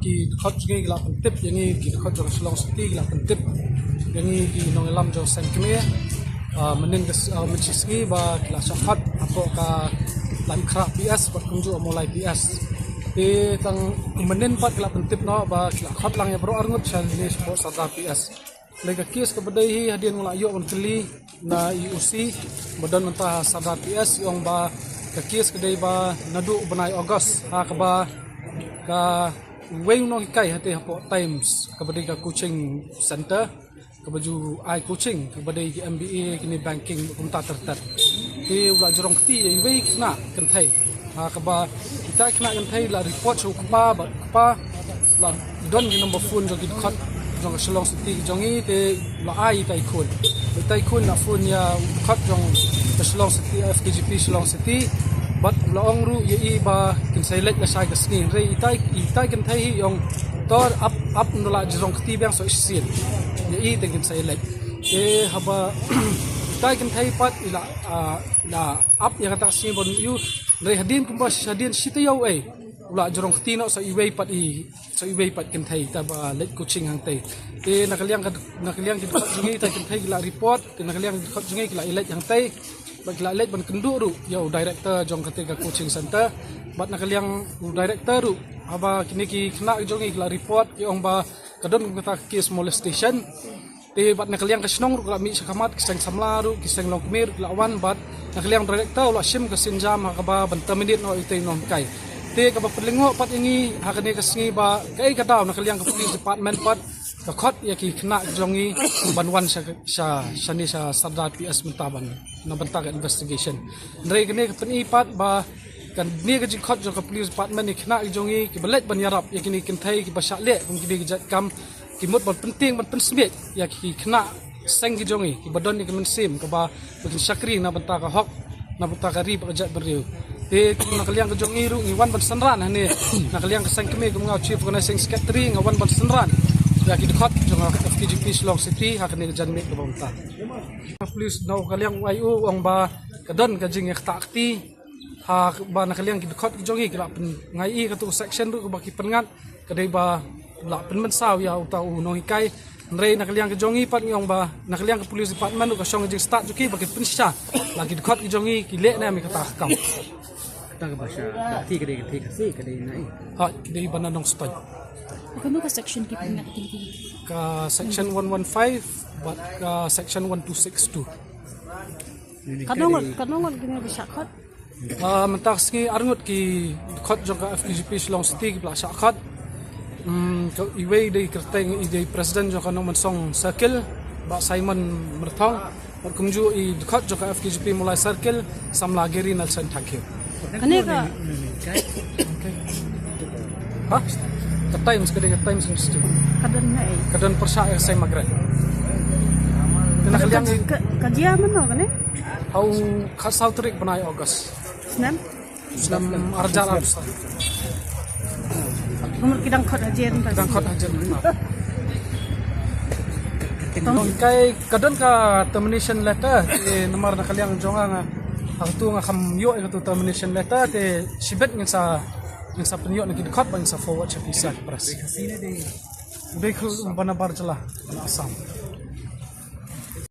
ki khot ngi la pentip yang ni ki khot jong Shillong City la pentip yang ni ki nong lam jong sen kme mening ke mencisngi ba la syakhat apo ka lan kra PS bat kunju mulai PS tang menen pat la pentip no ba la khat lang ya bro arngut chan ni sport sadar PS lega kes ke bedai hadian mula yo on keli na IUC badan mentah sadar PS yang ba ke kes kedai ba nadu benai Ogos ha ka ba ka wei no kai hati hapo times ke bedai ka coaching center ke baju ai coaching ke bedai ki MBA kini banking kumta terter ula jorong keti wei kena kentai ha ka ba kita kena kentai la report chu ba pa la don ni number phone jo ki khat jong Shillong City jongi te la ai tai kun na phone ya khat jong Shillong City FKGP Shillong City bat la ong ru ye ba kin select la sai ka sni re itai kan thai yong tor up nula jong kti bang so sil ye te kin select haba itai kan thai pat ila la up ya kata sni bon yu re hadin kumba hadin sitayau ula jorong kti no sa iwei pat kan thai ta ba let coaching hang tai nakaliang ki jingi ta kan thai la report nakaliang jingi la elet hang tai bagla let ban kendu ru yo director jong ketika coaching center bat nakaliang director ru aba kini ki kena jongi la report ki ong ba kadon kata case molestation bat nakaliang kasnong ru la mi sakamat kisang samla ru kisang longkmir la wan bat nakaliang director la sim ka sinjam ha ba ban terminate no itay non kai te ka ba perlingo pat ingi hakani kasngi ba kai ka daw nakaliang ka police department pat ka khot ya ki kena jongi banwan sa shani sa Sardar PS mentaban na bantag investigation ndre kene ka penipat ba kan ni ka khot jong ka police department ni kena jongi ki balet ban yarap ya kini kintai ki basha le kum ki jat kam ki mut ban penting ban pensmet ya ki kena seng ki jongi ki badon ni kemen sim ka ba bakin syakri na bantag ka hok na bantag ka ri ba jat beriu te nakaliang ka jongi ru ngi wan ban sanran hani nakaliang ka seng kemi kum ngau chief organizing secretary ngawan ban sanran ya kita khot jong FKGP Shillong City hakni jan mek ba unta police no kaliang wayu ong ba kadon ka jing ek takti ha ba nakaliang kita khot jongi kala pen ngai ka tu section ru ba ki pengat kadai ba la pen men saw ya uta no hikai nrei nakaliang ka jongi pat ngong ba nakaliang ka police department ru ka song jing start juki ba ki pensha la kita khot jongi ki le na mi kata kam ta ka basha ti kadai nai ha kadai bananong stoi Kano ka section ki pingat activity? Ka section 115 but ka section 1262. Kanongon gina ba syakhat? Mentak ski arngut ki khot jong ka FKGP Shillong City ki bla syakhat. Ka iwei dei kerteng ide president jong kanong mansong circle ba Simon Merthong bat kumju i khot jong ka FKGP mulai circle samla geri Nelson Thakyo. Kane ka Ha? Ka Times Institute. kadon na Kadon persa saya magret. Nakaliang kajian man kane? au khasau trik banai Ogos. Senam? Senam arjar arsa. Umur kidang khot ajen Kadang khot aja. Kai kadon ka termination letter te nomor nakaliang jonga nga tu nga kham yo ka tu termination letter te sibet ng sa penyo na kidkhot bang sa forward sa pisa press. Dei khul bana bar jala asam.